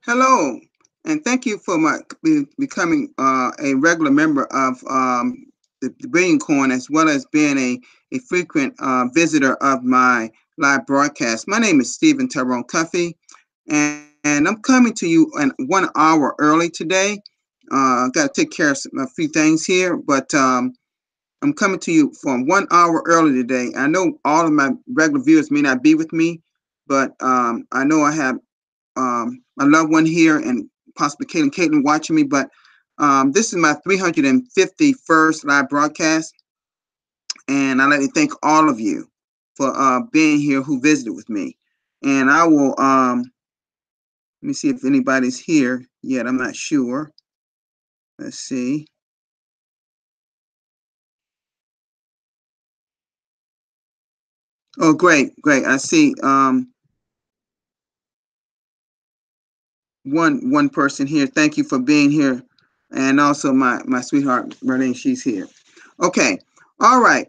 Hello, and thank you for becoming a regular member of the Billion Coin, as well as being a frequent visitor of my live broadcast. My name is Stephen Tyrone Cuffey, and I'm coming to you in 1 hour early today. I've got to take care of a few things here, but I'm coming to you from 1 hour early today. I know all of my regular viewers may not be with me, but I know I have my loved one here and possibly Caitlin watching me. But this is my 351st live broadcast, and I'd like to thank all of you for being here who visited with me. And I will let me see if anybody's here yet. I'm not sure. Let's see. Oh, great, great. I see one person here. Thank you for being here, and also my sweetheart Marlene. She's here. Okay. All right.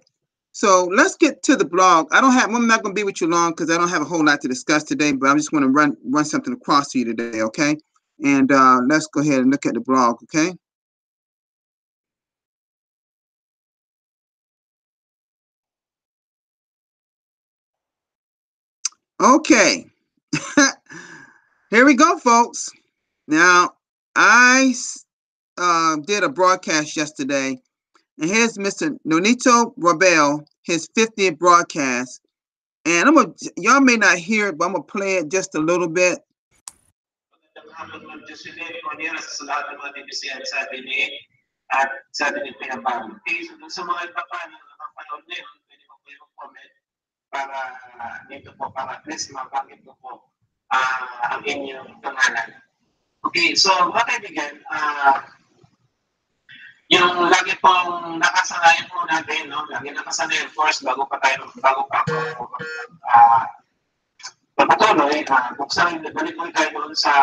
So let's get to the blog. I'm not going to be with you long because I don't have a whole lot to discuss today, but I just want to run something across to you today, okay? And let's go ahead and look at the blog, okay? Okay. Here we go, folks. Now, I did a broadcast yesterday, and here's Mr. Nonito Robel, his 50th broadcast. And y'all may not hear it, but I'm gonna play it just a little bit. Sa lahat ng mga TBC sabi ni at sabi ni Pinabalo. Okay, so dun sa mga iba pa na nakapanood ngayon, pwede mo kayo comment para dito po, para at least mabangit ko po ang inyong pangalan. Okay, so mga kaibigan, yung lagi pong nakasanayan po natin, no? Lagi nakasanayan, of course, bago pa ako patuloy, balik mo tayo doon sa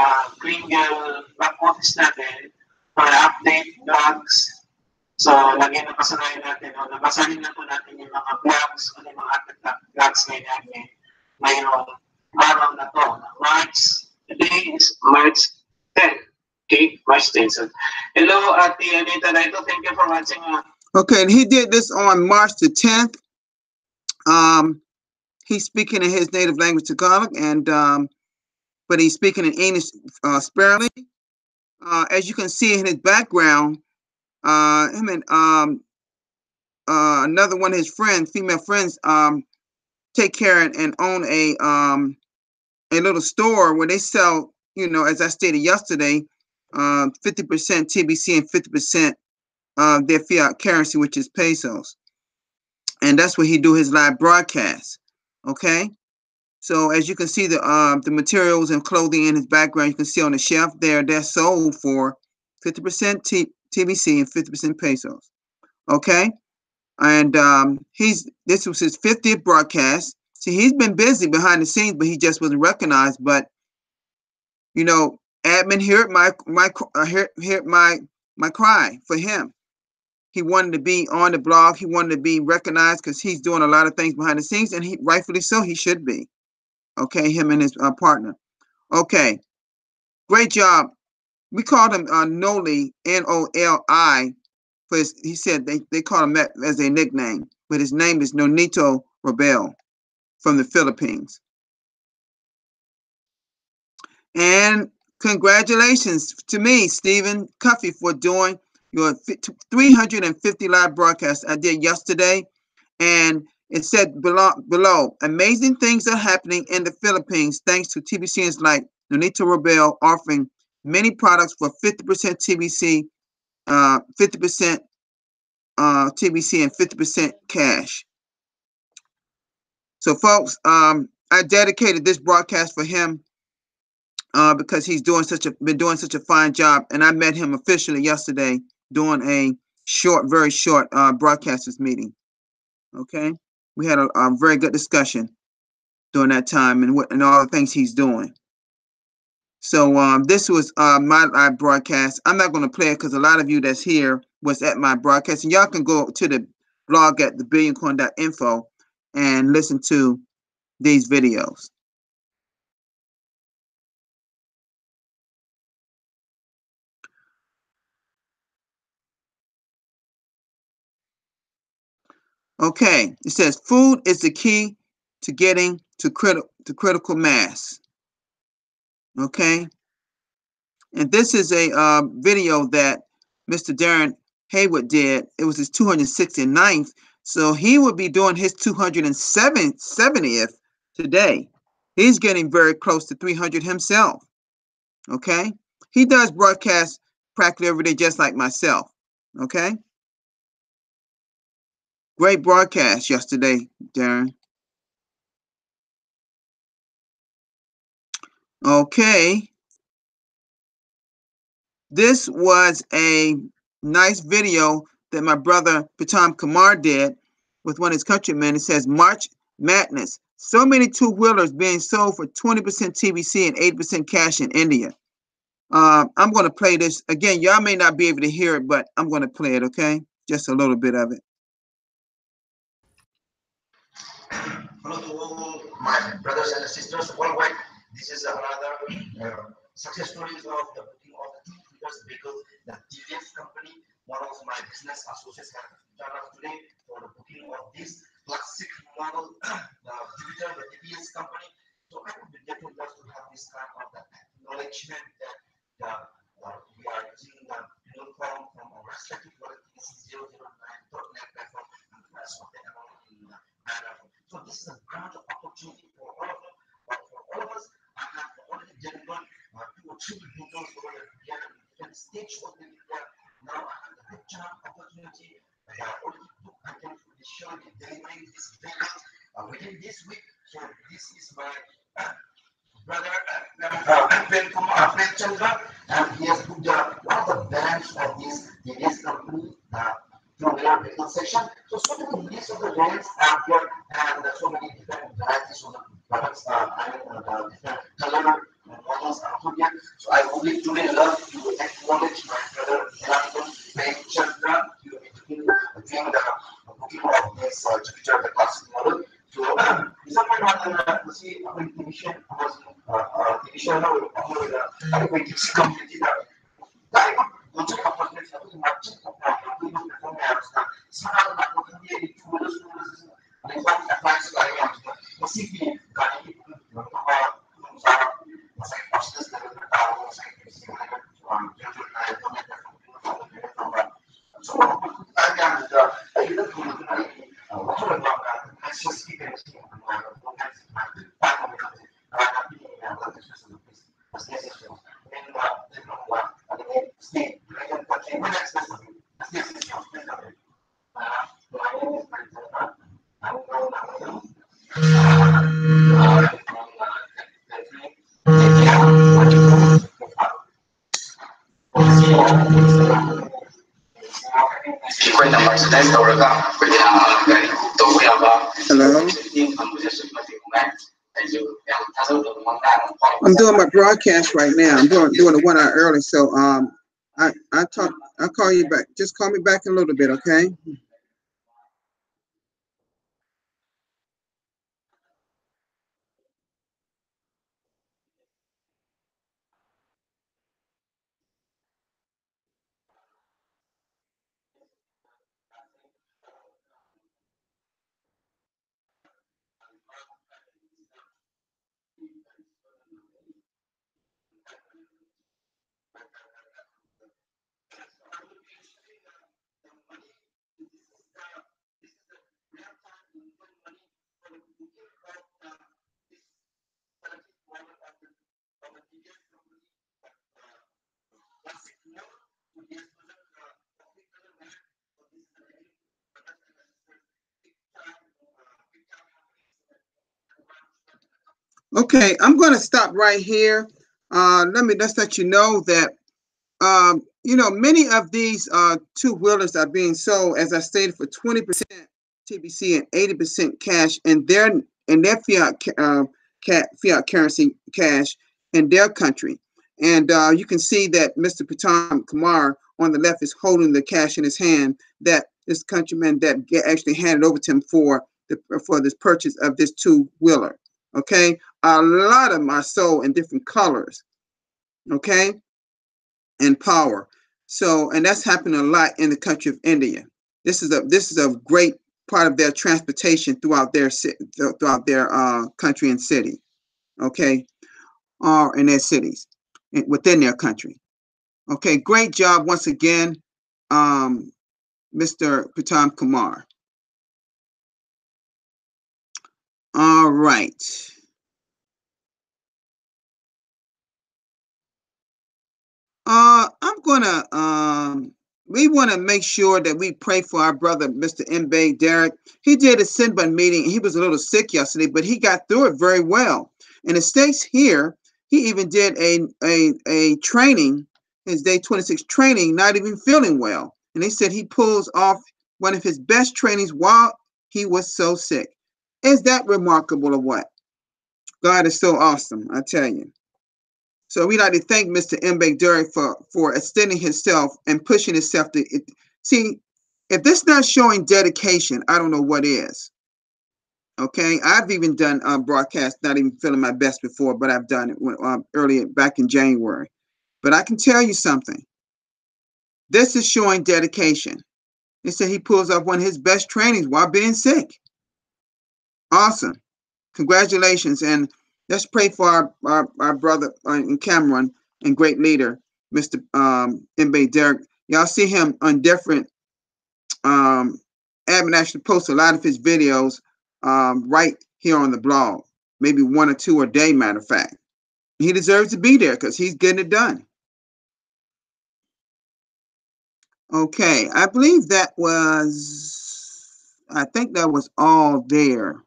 Kringle back office natin para update vlogs. So, lagi na kasanayan natin, no? Nabasahin na po natin yung mga vlogs, ano yung mga update vlogs ngayon natin ngayong araw na to. Today is March 10. Okay, March 10. So, hello, Ate Anita Naito. Thank you for watching. Okay, and he did this on March the 10th. He's speaking in his native language, Tagalog, and but he's speaking in English sparingly. As you can see in his background, him and another one of his friends, female friends, take care and own a little store where they sell, as I stated yesterday, 50% TBC and 50% their fiat currency, which is pesos. And that's where he do his live broadcast. Okay. So as you can see, the materials and clothing in his background, you can see on the shelf there, they're sold for 50% TBC and 50% pesos. Okay. And this was his 50th broadcast. See, he's been busy behind the scenes, but he just wasn't recognized. But admin heard my cry for him. He wanted to be on the blog. He wanted to be recognized because he's doing a lot of things behind the scenes, and he rightfully so. He should be. Okay, him and his partner. Okay, great job. We called him Noli, Noli, for he said they call him that as a nickname, but his name is Nonito Rebel from the Philippines. And congratulations to me, Stephen Cuffey, for doing your 350 live broadcasts I did yesterday. And it said below, amazing things are happening in the Philippines thanks to TBCs like Nonito Rebel offering many products for 50% TBC, 50% TBC, and 50% cash. So, folks, I dedicated this broadcast for him because he's been doing such a fine job, and I met him officially yesterday doing a very short broadcasters meeting. Okay, we had a very good discussion during that time and all the things he's doing. So this was my live broadcast. I'm not going to play it because a lot of you that's here was at my broadcast, and y'all can go to the blog at thebillioncoin.info and listen to these videos. Okay, it says food is the key to getting to critical mass. Okay, and this is a video that Mr. Darren Haywood did. It was his 269th, so he would be doing his 270th today. He's getting very close to 300 himself. Okay, he does broadcast practically every day, just like myself. Okay, great broadcast yesterday, Darren. Okay, this was a nice video that my brother Patam Kumar did with one of his countrymen. It says March Madness. So many two-wheelers being sold for 20% TBC and 80% cash in India. I'm going to play this again. Y'all may not be able to hear it, but I'm going to play it, okay? Just a little bit of it. Hello to all my brothers and sisters worldwide. This is another success stories of the booking of the two-wheelers because the TBS company, one of my business associates, have turned up today for the booking of this classic model, the TBS company. So I would be grateful just to have this kind of the acknowledgement that we are using the uniform from our respective TBC 009.net platform and the rest of the amount in the manner. So this is a grand opportunity for all of them, but for all of us, I have already delivered 2 or 3 videos over the different stages of the video. Now I have the good job opportunity. I have already booked items to be sure to delivering this video within this week. So this is my brother Chandra, and he has put one of the brands of this TVS company, from their business section. So many lists of the brands are here, and so many different varieties of the products the different color models are also here. So I would today love to acknowledge my brother Chandra. He will be doing the booking of this Jupiter, the classic model. So isa pa natin kasi ako yung division na ako yung TBC community na dahil untuk opportunity satu macam itu performance na sangat aku hindi tulus ang ibang advice ko ay masih kali bahwa saya proses dari tahu saya bisa jujur saya komentar so ada kita perlu access kita I'm doing my broadcast right now. I'm doing it 1 hour early, so I'll call you back. Just call me back in a little bit, okay? Okay, I'm going to stop right here. Let's let you know that many of these two-wheelers are being sold, as I stated, for 20% TBC and 80% cash in their fiat currency cash in their country. And you can see that Mr. Patam Kumar on the left is holding the cash in his hand that this countryman that actually handed over to him for this purchase of this two-wheeler. Okay, a lot of them are sold in different colors. Okay, and power. So, and that's happening a lot in the country of India. This is a great part of their transportation throughout their country and city, okay, or in their cities, within their country. Okay, great job once again, Mr. Pritam Kumar. All right. I'm gonna we want to make sure that we pray for our brother, Mr. Mbe Derek. He did a Sinbad meeting. He was a little sick yesterday, but he got through it very well. In the States here, he even did a training, his day 26 training, not even feeling well. And they said he pulls off one of his best trainings while he was so sick. Is that remarkable or what? God is so awesome, I tell you. So we like to thank Mr. Mbe Derek for extending himself and pushing himself to see. If this not showing dedication, I don't know what is. Okay, I've even done broadcasts not even feeling my best before, but I've done it earlier back in January. But I can tell you something. This is showing dedication. They said he pulls off one of his best trainings while being sick. Awesome. Congratulations. And let's pray for our brother in Cameron and great leader, Mr. Mbe Derek. Y'all see him on different Admin actually posts a lot of his videos right here on the blog, maybe one or two a day, matter of fact. He deserves to be there because he's getting it done. Okay, I believe I think that was all there.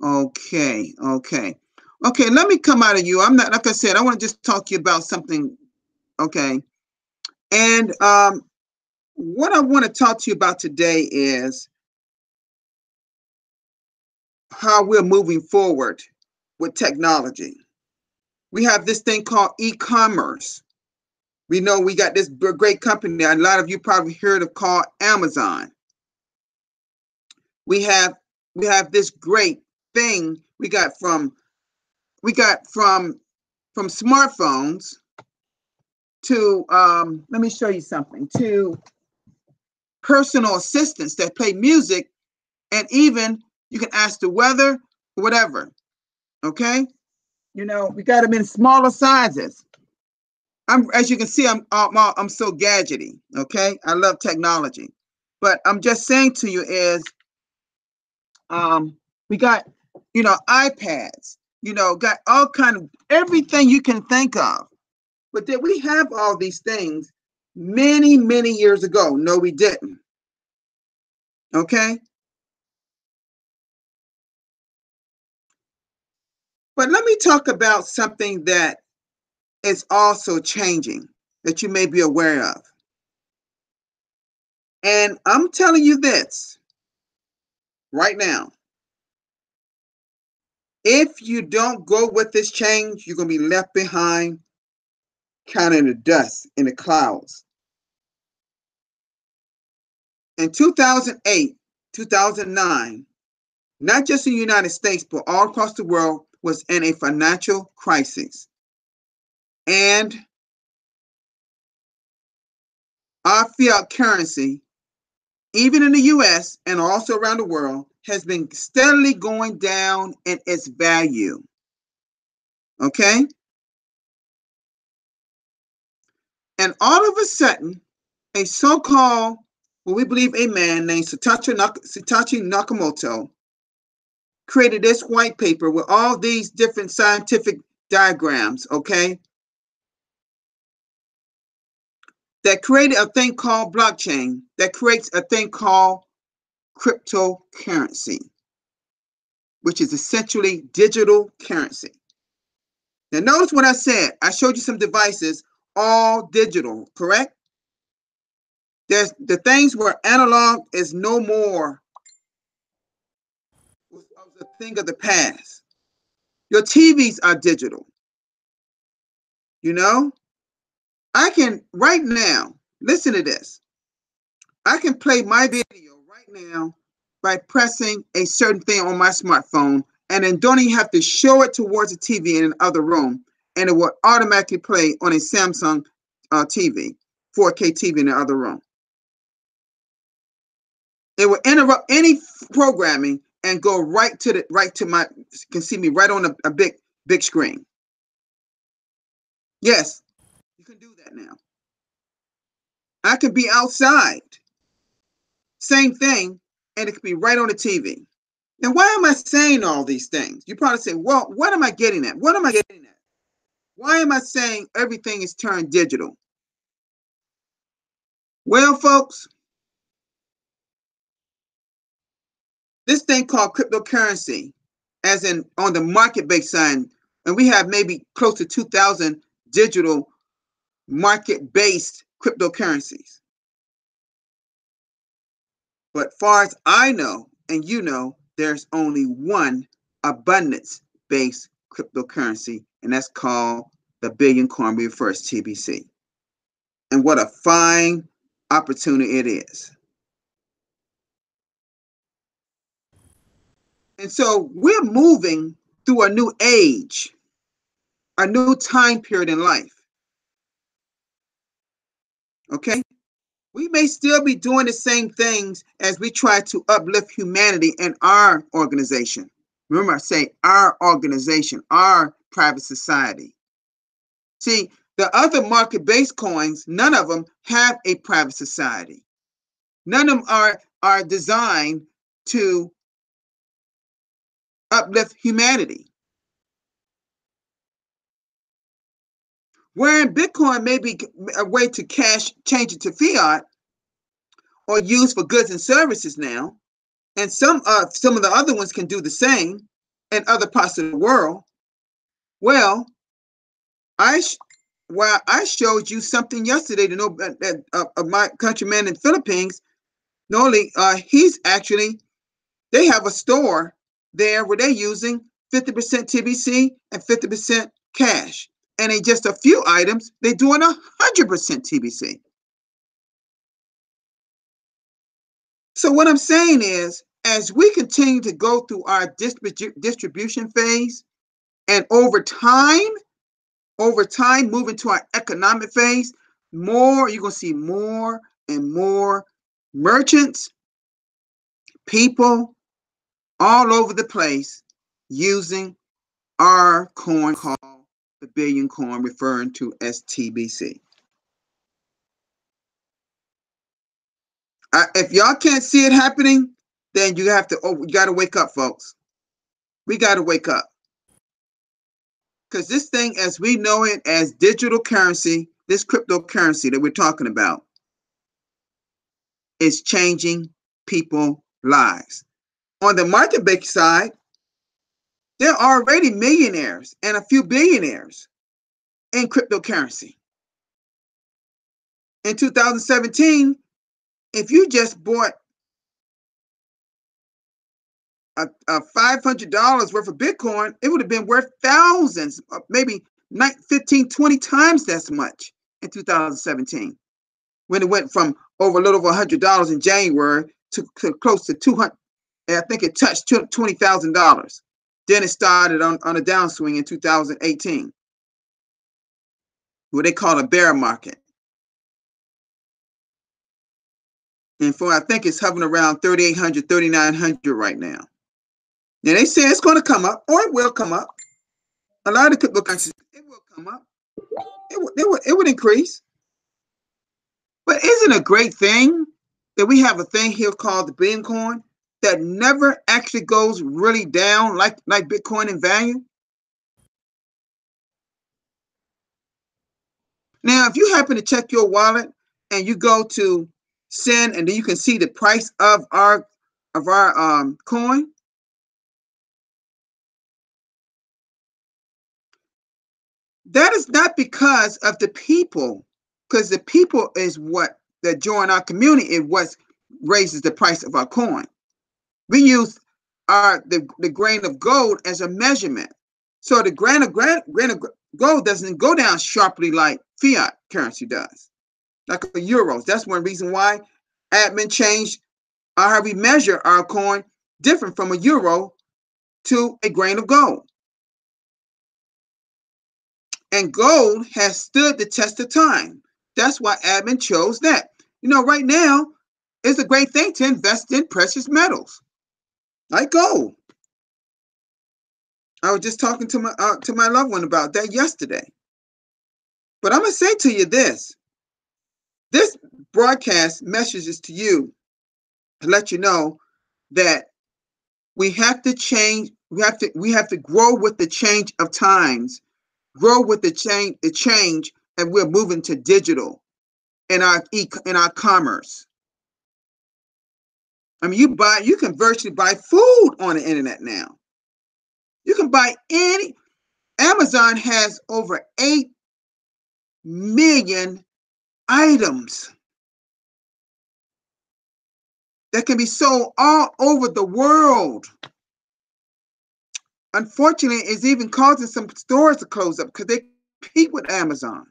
Okay. Let me come out of you. I'm not, like I said, I want to just talk to you about something. Okay. And what I want to talk to you about today is how we're moving forward with technology. We have this thing called e-commerce. We know we got this great company that a lot of you probably heard of called Amazon. We have this great thing we got from smartphones to let me show you something, to personal assistants that play music, and even you can ask the weather, whatever. Okay, we got them in smaller sizes. As you can see, I'm so gadgety. Okay, I love technology, but I'm just saying to you is, we got, iPads, got all kind of everything you can think of. But did we have all these things many, many years ago? No, we didn't. Okay. But let me talk about something that is also changing that you may be aware of. And I'm telling you this right now. If you don't go with this change, you're going to be left behind, counting the dust in the clouds. In 2008, 2009, not just in the United States, but all across the world was in a financial crisis. And our fiat currency, even in the US and also around the world, has been steadily going down in its value. Okay? And all of a sudden, a so-called, what we believe a man named Satoshi Nakamoto created this white paper with all these different scientific diagrams, okay, that created a thing called blockchain, that creates a thing called cryptocurrency, which is essentially digital currency. Now, notice what I said. I showed you some devices, all digital, correct? There's the things where analog is no more a thing of the past. Your TVs are digital. I can right now, listen to this. I can play my video right now by pressing a certain thing on my smartphone, and then don't even have to show it towards the TV in another room, and it will automatically play on a Samsung TV, 4K TV in the other room. It will interrupt any programming and go right to my, you can see me right on a big screen. Yes, you can do that now. I could be outside, same thing, and it could be right on the TV. Now, why am I saying all these things? You probably say, well, what am I getting at? What am I getting at? Why am I saying everything is turned digital? Well, folks, this thing called cryptocurrency, as in on the market-based side, and we have maybe close to 2,000 digital market-based cryptocurrencies. But far as I know, and you know, there's only one abundance-based cryptocurrency, and that's called the Billion Coin, we refer as TBC. And what a fine opportunity it is. And so we're moving through a new age, a new time period in life. Okay? We may still be doing the same things as we try to uplift humanity in our organization. Remember, I say our organization, our private society. See, the other market-based coins, none of them have a private society. None of them are designed to uplift humanity. Wherein Bitcoin may be a way to change it to fiat or use for goods and services now, and some of the other ones can do the same in other parts of the world. Well, I showed you something yesterday to know of my countryman in the Philippines. Not only they have a store there where they're using 50% TBC and 50% cash. And in just a few items, they're doing 100% TBC. So what I'm saying is, as we continue to go through our distribution phase, and over time, move into our economic phase, you're going to see more and more merchants, people all over the place using our coin called the Billion Coin, referring to as TBC. If y'all can't see it happening, then you got to wake up, folks. We got to wake up. Because this thing, as we know it as digital currency, this cryptocurrency that we're talking about, is changing people's lives. On the market-based side, there are already millionaires and a few billionaires in cryptocurrency. In 2017, if you just bought a $500 worth of Bitcoin, it would have been worth thousands, maybe 15, 20 times that much in 2017, when it went from a little over $100 in January to close to 200. I think it touched $20,000. Then it started on a downswing in 2018, what they call a bear market. And I think it's hovering around 3,800, 3,900 right now. Now they say it's going to come up, or it will come up. A lot of cryptocurrencies, it will come up. It would increase. But isn't it a great thing that we have a thing here called the Billion Coin that never actually goes really down like Bitcoin in value? Now, if you happen to check your wallet and you go to send, and then you can see the price of our coin, that is not because of the people, because the people is what that join our community is what raises the price of our coin. We use the grain of gold as a measurement. So the grain of gold doesn't go down sharply like fiat currency does, like a euros. That's one reason why admin changed how we measure our coin different from a euro to a grain of gold. And gold has stood the test of time. That's why admin chose that. Right now, it's a great thing to invest in precious metals like gold. I was just talking to my loved one about that yesterday. But I'm gonna say to you this: this broadcast message is to you to let you know that we have to change. We have to grow with the change of times. Grow with the change, and we're moving to digital in our commerce. I mean, you can virtually buy food on the internet now. You can buy any. Amazon has over 8 million items that can be sold all over the world. Unfortunately, it's even causing some stores to close up because they compete with Amazon.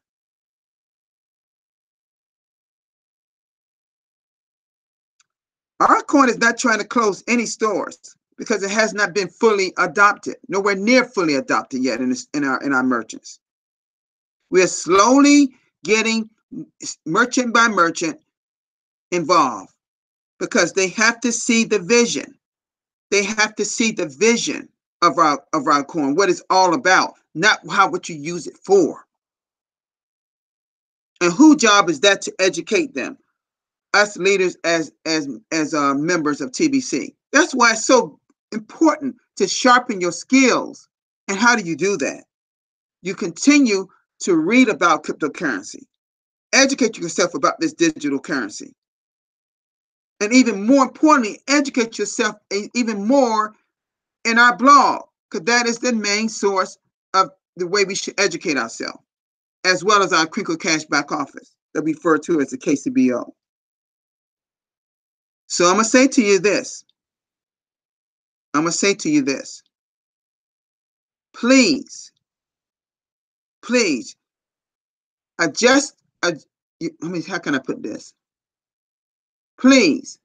Our coin is not trying to close any stores because it has not been fully adopted, nowhere near fully adopted yet in our merchants. We are slowly getting merchant by merchant involved because they have to see the vision. They have to see the vision of our coin, what it's all about, not what you use it for. And whose job is that to educate them? Us leaders as members of TBC. That's why it's so important to sharpen your skills. And how do you do that? You continue to read about cryptocurrency, educate yourself about this digital currency, and even more importantly, educate yourself even more in our blog, because that is the main source of the way we should educate ourselves, as well as our Crinkle Cash back office that we refer to as the KCBO. So I'm going to say to you this. Please, adjust. How can I put this? Please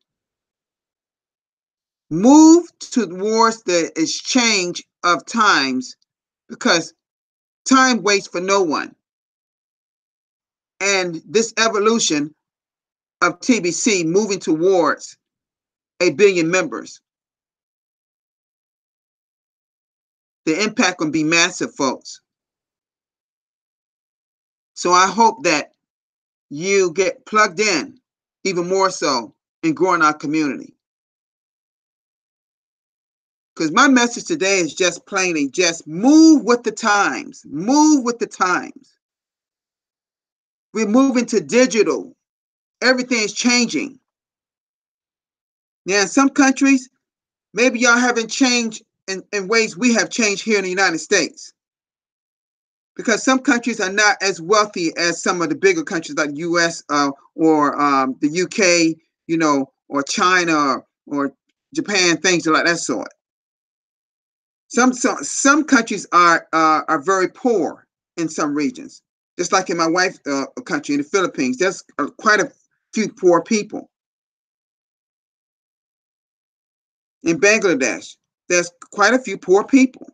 move towards the exchange of times, because time waits for no one. And this evolution of TBC moving towards 1 billion members, the impact will be massive, folks. So I hope that you get plugged in even more so in growing our community. Because my message today is just plainly, just move with the times. Move with the times. We're moving to digital. Everything is changing. Now, in some countries, maybe y'all haven't changed in ways we have changed here in the United States. Because some countries are not as wealthy as some of the bigger countries like US or the UK, or China or Japan, things like that sort. Some countries are very poor in some regions. Just like in my wife's country, in the Philippines, there's quite a few poor people. In Bangladesh, there's quite a few poor people.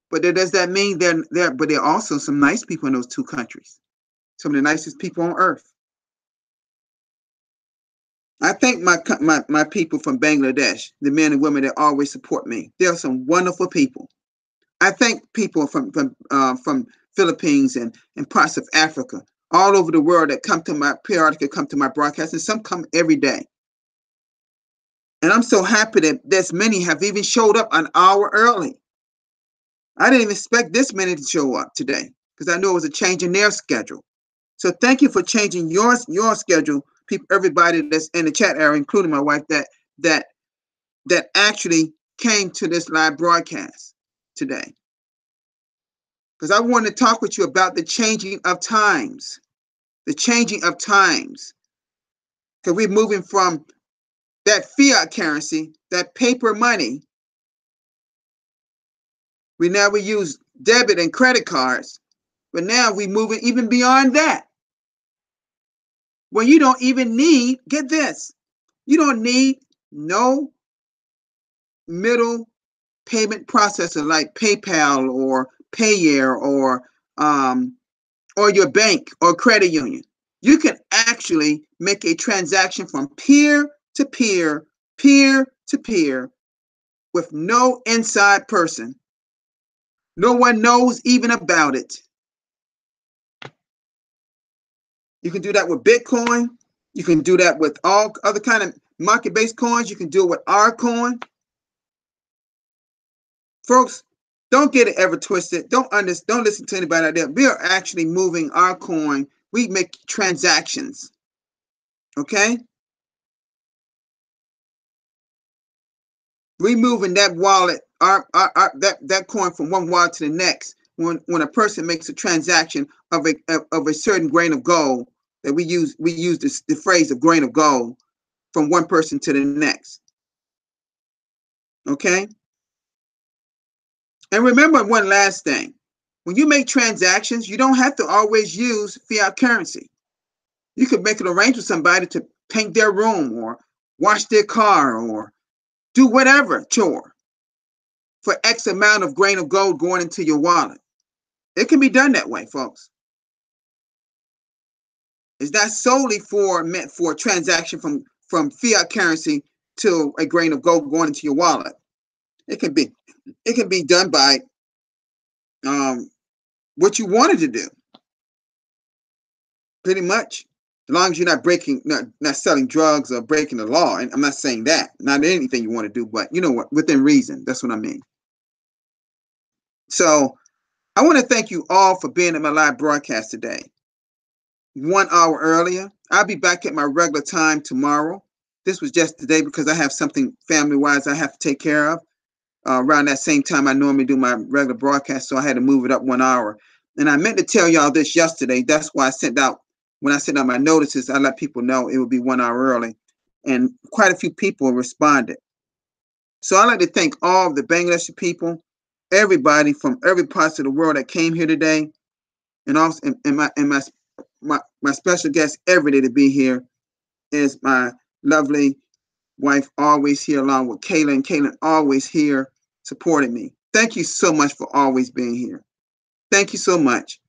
But does that mean but there are also some nice people in those two countries. Some of the nicest people on earth. I thank my people from Bangladesh, the men and women that always support me. They're some wonderful people. I thank people from Philippines and parts of Africa, all over the world that periodically come to my broadcast, and some come every day. And I'm so happy that this many have even showed up an hour early. I didn't even expect this many to show up today because I knew it was a change in their schedule. So thank you for changing your schedule, people, everybody that's in the chat area, including my wife, that actually came to this live broadcast today. Because I want to talk with you about the changing of times. The changing of times. Because we're moving from that fiat currency, that paper money. We use debit and credit cards, but now we're moving even beyond that. Well, you don't even need, get this, you don't need no middle payment processor like PayPal or Payeer or your bank or credit union. You can actually make a transaction from peer to peer, peer to peer, with no inside person. No one knows even about it. You can do that with Bitcoin. You can do that with all other kind of market-based coins. You can do it with our coin. Folks, don't get it ever twisted. Don't listen to anybody out there. We are actually moving our coin. We make transactions. Okay? We moving that wallet, that coin from one wallet to the next. When a person makes a transaction of a certain grain of gold, that we use the phrase of grain of gold from one person to the next. Okay? And remember one last thing. When you make transactions, you don't have to always use fiat currency. You could make an arrangement with somebody to paint their room or wash their car or do whatever chore for X amount of grain of gold going into your wallet. It can be done that way, folks. It's not solely meant for a transaction from fiat currency to a grain of gold going into your wallet. It can be done by what you wanted to do. Pretty much. As long as you're not selling drugs or breaking the law. And I'm not saying that. Not anything you want to do, but you know what, within reason. That's what I mean. So I want to thank you all for being at my live broadcast today. 1 hour earlier. I'll be back at my regular time tomorrow. This was just today because I have something family-wise I have to take care of. Around that same time I normally do my regular broadcast, so I had to move it up 1 hour. And I meant to tell y'all this yesterday. That's why when I sent out my notices, I let people know it would be 1 hour early. And quite a few people responded. So I'd like to thank all of the Bangladeshi people, everybody from every part of the world that came here today, and also my special guest every day to be here is my lovely wife, always here along with Kayla, and Kayla always here supporting me. Thank you so much for always being here. Thank you so much.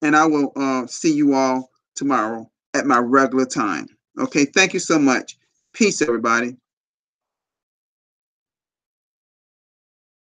And I will see you all tomorrow at my regular time. Okay, thank you so much. Peace, everybody.